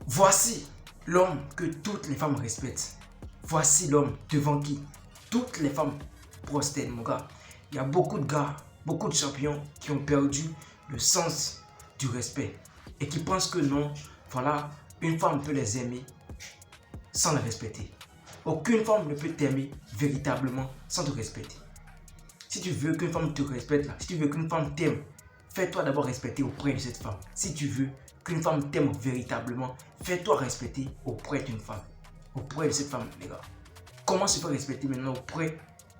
Voici l'homme que toutes les femmes respectent. Voici l'homme devant qui toutes les femmes prosternent, mon gars. Il y a beaucoup de gars, beaucoup de champions qui ont perdu le sens du respect et qui pensent que non, voilà, une femme peut les aimer sans la respecter. Aucune femme ne peut t'aimer véritablement sans te respecter. Si tu veux qu'une femme te respecte, si tu veux qu'une femme t'aime, fais-toi d'abord respecter auprès de cette femme. Si tu veux qu'une femme t'aime véritablement, fais-toi respecter auprès d'une femme. Auprès de cette femme, les gars. Comment se faire respecter maintenant auprès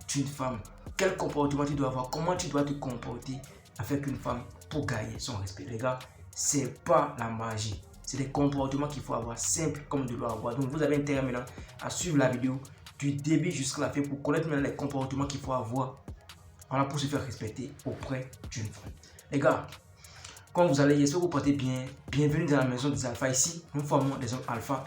d'une femme? Quel comportement tu dois avoir? Comment tu dois te comporter avec une femme pour gagner son respect? Les gars, c'est pas la magie. C'est des comportements qu'il faut avoir simples comme de l'eau à boire. Donc vous avez intérêt maintenant à suivre la vidéo du début jusqu'à la fin pour connaître maintenant les comportements qu'il faut avoir pour se faire respecter auprès d'une femme. Les gars, quand vous allez, j'espère que vous portez bien. Bienvenue dans la maison des alphas. Ici, nous formons des hommes alpha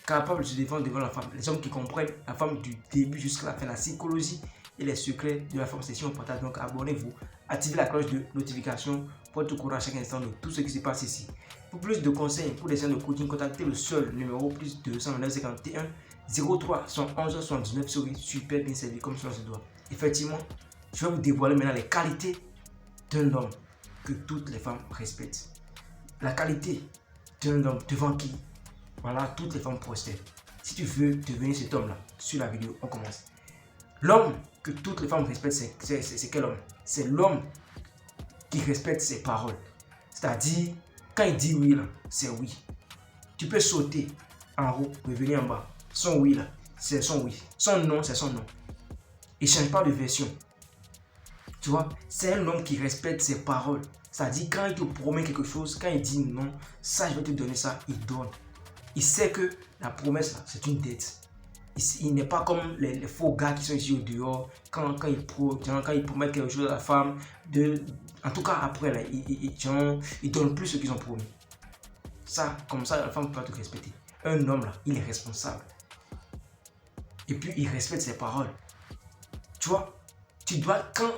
capables de se défendre devant la femme. Les hommes qui comprennent la femme du début jusqu'à la fin, la psychologie et les secrets de la femme. C'est si important. Donc abonnez-vous, activez la cloche de notification pour être au courant à chaque instant de tout ce qui se passe ici. Pour plus de conseils, pour des séances de coaching, contactez le seul numéro plus 209 51 03 111 79. Souris super bien servi comme cela se doit. Effectivement, je vais vous dévoiler maintenant les qualités d'un homme que toutes les femmes respectent. La qualité d'un homme devant qui, voilà, toutes les femmes prosternent. Si tu veux devenir cet homme-là, sur la vidéo, on commence. L'homme que toutes les femmes respectent, c'est quel homme? C'est l'homme qui respecte ses paroles. C'est-à-dire, quand il dit oui, c'est oui. Tu peux sauter en haut, revenir en bas. Son oui, là, c'est son oui. Son non, c'est son non. Il ne change pas de version. Tu vois, c'est un homme qui respecte ses paroles. C'est-à-dire, quand il te promet quelque chose, quand il dit non, ça, je vais te donner ça, il donne. Il sait que la promesse, là, c'est une dette. Il n'est pas comme les faux gars qui sont ici au dehors, quand ils promettent quelque chose à la femme. En tout cas, après, là, ils donnent plus ce qu'ils ont promis. Ça, comme ça, la femme peut te respecter. Un homme, là, il est responsable. Et puis, il respecte ses paroles. Tu vois, tu dois, quand...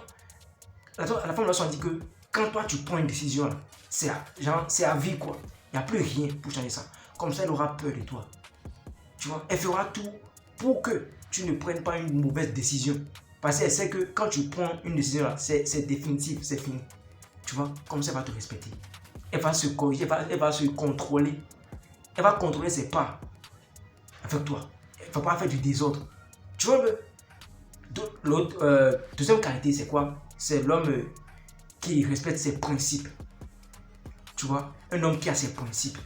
La femme là, dit que quand toi tu prends une décision, c'est à vie quoi. Il n'y a plus rien pour changer ça. Comme ça, elle aura peur de toi. Tu vois, elle fera tout pour que tu ne prennes pas une mauvaise décision. Parce qu'elle sait que quand tu prends une décision là, c'est définitif, c'est fini. Tu vois, comme ça, elle va te respecter. Elle va se corriger, elle va se contrôler. Elle va contrôler ses pas avec toi. Elle ne va pas faire du désordre. Tu vois, l'autre, deuxième qualité, c'est quoi? C'est l'homme qui respecte ses principes. Tu vois, un homme qui a ses principes.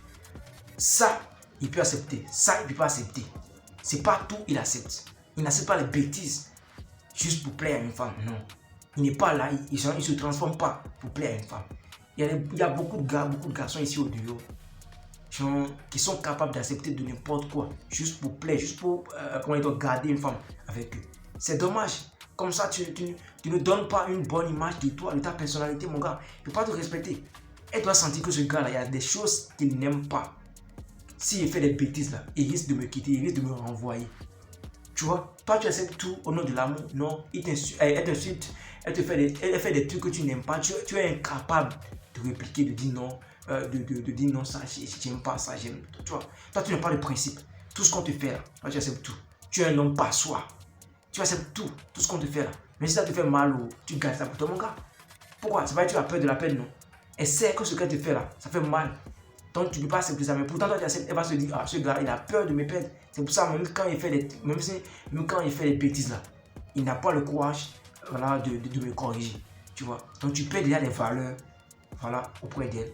Ça, il peut accepter. Ça, il ne peut pas accepter. C'est pas tout, il accepte. Il n'accepte pas les bêtises juste pour plaire à une femme. Non. Il n'est pas là, il ne se transforme pas pour plaire à une femme. Il y a beaucoup de gars, beaucoup de garçons ici au dehors qui sont capables d'accepter de n'importe quoi juste pour plaire, juste pour garder une femme avec eux. C'est dommage. Comme ça, tu ne donnes pas une bonne image de toi, de ta personnalité, mon gars. Il ne peut pas te respecter. Elle doit sentir que ce gars-là, il y a des choses qu'il n'aime pas. S'il fait des bêtises, là, il risque de me quitter, il risque de me renvoyer. Tu vois, toi, tu acceptes tout au nom de l'amour. Non, elle t'insulte, elle fait des trucs que tu n'aimes pas. Tu es incapable de répliquer, de dire non, de dire non, ça, j'aime pas ça, j'aime. Tu vois, toi, tu n'as pas de principe. Tout ce qu'on te fait là, toi, tu acceptes tout. Tu es un homme pas soi. Tu acceptes tout ce qu'on te fait là. Mais si ça te fait mal ou tu gardes ça pour toi, mon gars. Pourquoi? C'est pas que tu as peur de la peine, non. Elle sait que ce qu'elle te fait là, ça fait mal. Donc tu ne peux pas accepter ça. Mais pourtant, toi, tu acceptes. Elle va se dire, ah, ce gars, il a peur de me perdre. C'est pour ça, même quand il fait des bêtises là, il n'a pas le courage voilà, de me corriger. Tu vois. Donc tu perds déjà des valeurs voilà, auprès d'elle.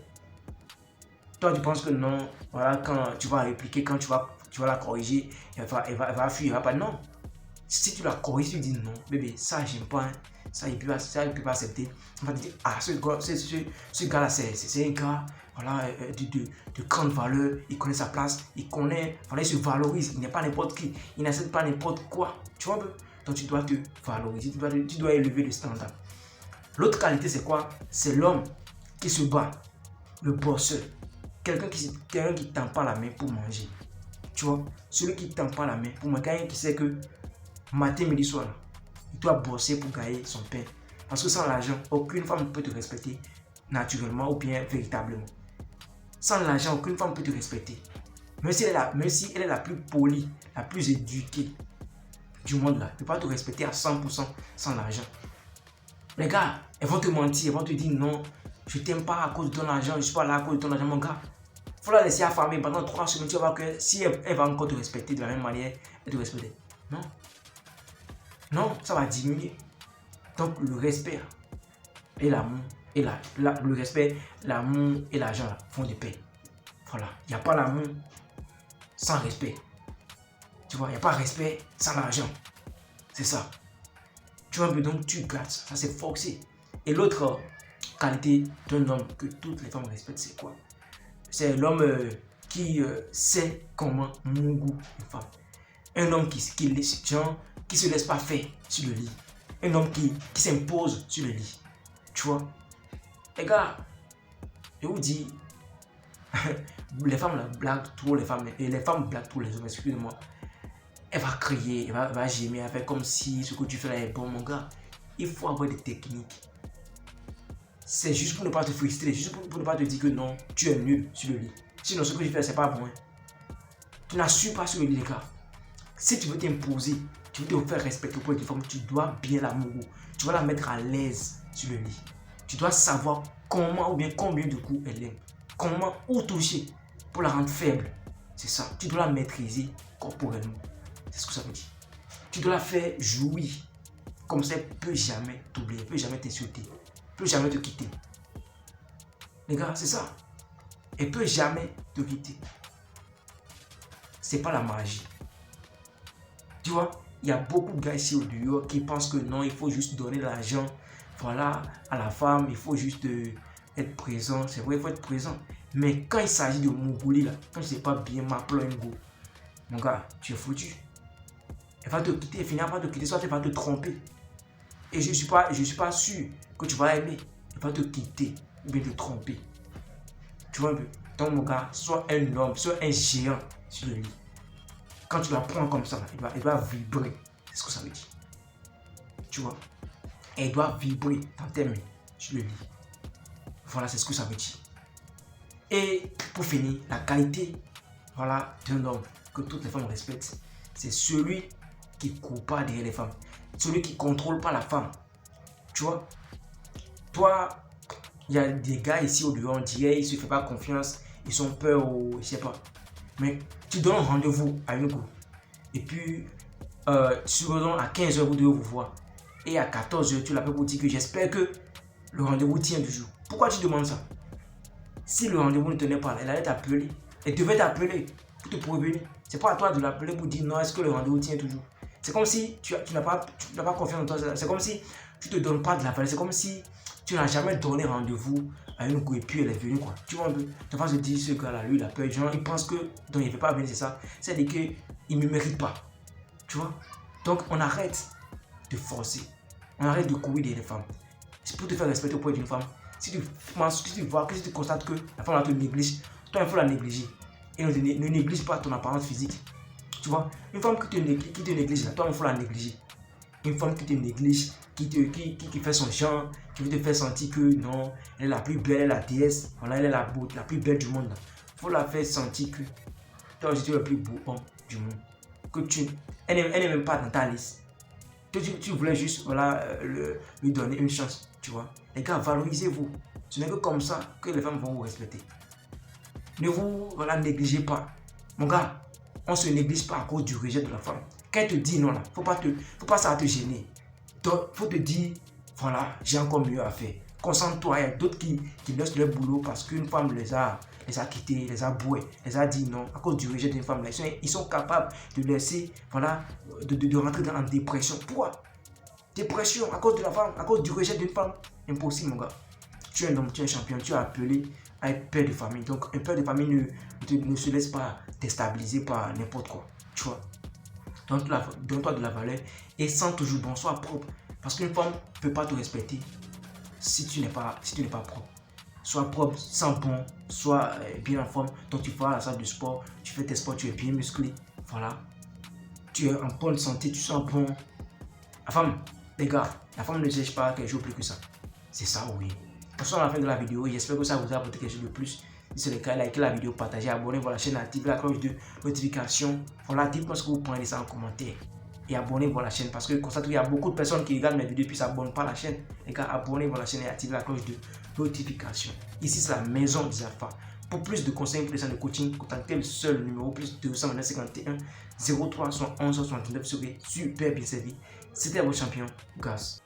Toi, tu penses que non, voilà, quand tu vas répliquer, quand tu vas la corriger, elle va fuir, elle va pas. Non. Si tu la corriges, tu dis non, bébé, ça j'aime pas, hein. Ça il peut pas accepter. On va te dire, ah, ce gars-là, c'est un gars voilà, de grande valeur, il connaît sa place, il se valorise, il n'est pas n'importe qui, il n'accepte pas n'importe quoi. Tu vois un peu? Donc tu dois te valoriser, tu dois élever le standard. L'autre qualité, c'est quoi? C'est l'homme qui se bat, le bosseur. Quelqu'un qui ne tend pas la main pour manger. Tu vois? Celui qui ne tend pas la main pour manger, quelqu'un qui sait que matin, midi, soir, il doit bosser pour gagner son pain. Parce que sans l'argent, aucune femme ne peut te respecter naturellement ou bien véritablement. Sans l'argent, aucune femme ne peut te respecter. Même si elle est la plus polie, la plus éduquée du monde là, elle ne peut pas te respecter à 100% sans l'argent. Les gars, elles vont te mentir, elles vont te dire non, je t'aime pas à cause de ton argent, je suis pas là à cause de ton argent, mon gars. Faut la laisser affamer pendant 3 semaines, tu vas voir que si elle va encore te respecter de la même manière, elle te respecte. Non. Non, ça va diminuer. Donc le respect et l'amour, le respect, l'amour et l'argent font de paix. Voilà, il n'y a pas l'amour sans respect. Tu vois, il n'y a pas respect sans l'argent. C'est ça. Tu vois, donc tu gardes ça, c'est forcé. Et l'autre qualité d'un homme que toutes les femmes respectent, c'est quoi? C'est l'homme qui sait comment mougou une femme. Un homme qui se laisse pas faire sur le lit. Un homme qui s'impose sur le lit. Tu vois? Les gars, je vous dis, les femmes là, blaguent trop les femmes, et les femmes blaguent trop les hommes, excusez-moi. Elle va crier, elle va gémir, elle va faire comme si ce que tu fais là est bon, mon gars. Il faut avoir des techniques. C'est juste pour ne pas te frustrer, juste pour ne pas te dire que non, tu es nul sur le lit. Sinon, ce que tu fais, c'est pas bon. Tu n'assumes pas sur le lit, les gars. Si tu veux t'imposer, tu veux te faire respecter auprès d'une femme, tu dois bien la mourir. Tu vas la mettre à l'aise sur le lit. Tu dois savoir comment ou bien combien de coups elle aime. Comment, où toucher pour la rendre faible. C'est ça. Tu dois la maîtriser corporellement. C'est ce que ça veut dire. Tu dois la faire jouir. Comme ça, elle ne peut jamais t'oublier, elle ne peut jamais t'insulter, elle ne peut jamais te quitter. Les gars, c'est ça. Elle ne peut jamais te quitter. C'est pas la magie. Tu vois, il y a beaucoup de gars ici au dehors qui pensent que non, il faut juste donner de l'argent, voilà, à la femme, il faut juste être présent. C'est vrai, il faut être présent. Mais quand il s'agit de mougouli là, quand tu ne sais pas bien m'appeler un go, mon gars, tu es foutu. Elle va te quitter, elle finira par te quitter, soit elle va te tromper. Et je ne suis pas sûr que tu vas aimer. Elle va te quitter ou bien te tromper. Tu vois un peu? Donc mon gars, sois un homme, sois un géant sur le lit. Quand tu la prends comme ça, elle doit vibrer. C'est ce que ça veut dire. Tu vois? Elle doit vibrer dans tes mains sur le lit. Voilà, c'est ce que ça veut dire. Et pour finir, la qualité, voilà, d'un homme que toutes les femmes respectent, c'est celui qui ne court pas derrière les femmes. Celui qui ne contrôle pas la femme. Tu vois? Toi, il y a des gars ici au dehors, on dirait, ils ne se font pas confiance, ils ont peur ou je sais pas. Mais tu donnes rendez-vous à une go. Et puis, supposons à 15h, vous devez vous voir. Et à 14h, tu l'appelles pour dire que j'espère que le rendez-vous tient toujours. Pourquoi tu demandes ça? Si le rendez-vous ne tenait pas, elle allait t'appeler. Elle devait t'appeler pour te prévenir. C'est pas à toi de l'appeler pour dire non, est-ce que le rendez-vous tient toujours? C'est comme si tu n'as pas confiance en toi. C'est comme si tu ne te donnes pas de la valeur. C'est comme si tu n'as jamais donné rendez-vous à une go et puis elle est venue, quoi. Tu vois un peu. Tu vas se dire, ce gars-là, lui, il a peur. Genre, il pense que donc il ne veut pas venir, c'est ça. C'est-à-dire qu'il ne me mérite pas. Tu vois? Donc, on arrête de forcer. On arrête de courir derrière les femmes. C'est pour te faire respecter auprès d'une femme. Si tu vois, si tu constates que la femme te néglige, toi, il faut la négliger. Et ne néglige pas ton apparence physique. Tu vois, une femme qui te néglige, toi, il faut la négliger. Une femme qui te néglige, qui fait son genre, qui veut te faire sentir que non, elle est la plus belle, la déesse, voilà, elle est la plus belle du monde. Il faut la faire sentir que toi aussi tu es le plus beau homme du monde. Que elle n'est même pas dans ta liste. Tu voulais juste voilà, lui donner une chance, tu vois. Les gars, valorisez-vous. Ce n'est que comme ça que les femmes vont vous respecter. Ne vous négligez pas. Mon gars, on ne se néglige pas à cause du rejet de la femme. Quand elle te dit non, là, faut pas ça te gêner. Donc, faut te dire, voilà, j'ai encore mieux à faire. Concentre-toi. Il y a d'autres qui laissent leur boulot parce qu'une femme les a quittés, les a boués, les a dit non. À cause du rejet d'une femme, là, ils sont capables de laisser, voilà, de rentrer en dépression. Pourquoi? Dépression à cause de la femme, à cause du rejet d'une femme. Impossible, mon gars. Tu es un homme, tu es un champion, tu es appelé à être père de famille. Donc, un père de famille ne se laisse pas déstabiliser par n'importe quoi. Tu vois? Donne-toi de la valeur et sens toujours bon, sois propre. Parce qu'une femme ne peut pas te respecter si tu n'es pas propre. Sois propre, sens bon, sois bien en forme. Donc tu vas à la salle de sport, tu fais tes sports, tu es bien musclé. Voilà. Tu es en bonne santé, tu sens bon. La femme, les gars, la femme ne cherche pas quelque chose plus que ça. C'est ça, oui. On se retrouve à la fin de la vidéo. J'espère que ça vous a apporté quelque chose de plus. Si c'est le cas, likez la vidéo, partagez, abonnez-vous à la chaîne, activez la cloche de notification. Voilà, dites-moi ce que vous pensez de ça en commentaire. Et abonnez-vous à la chaîne parce que je constate qu'il y a beaucoup de personnes qui regardent mes vidéos et puis s'abonnent pas à la chaîne. Les gars, abonnez-vous à la chaîne et activez la cloche de notification. Ici, c'est la maison des alphas. Pour plus de conseils, pour de coaching, contactez le seul numéro plus 251 03 71 79. Serez super bien servi. C'était votre champion, Gas.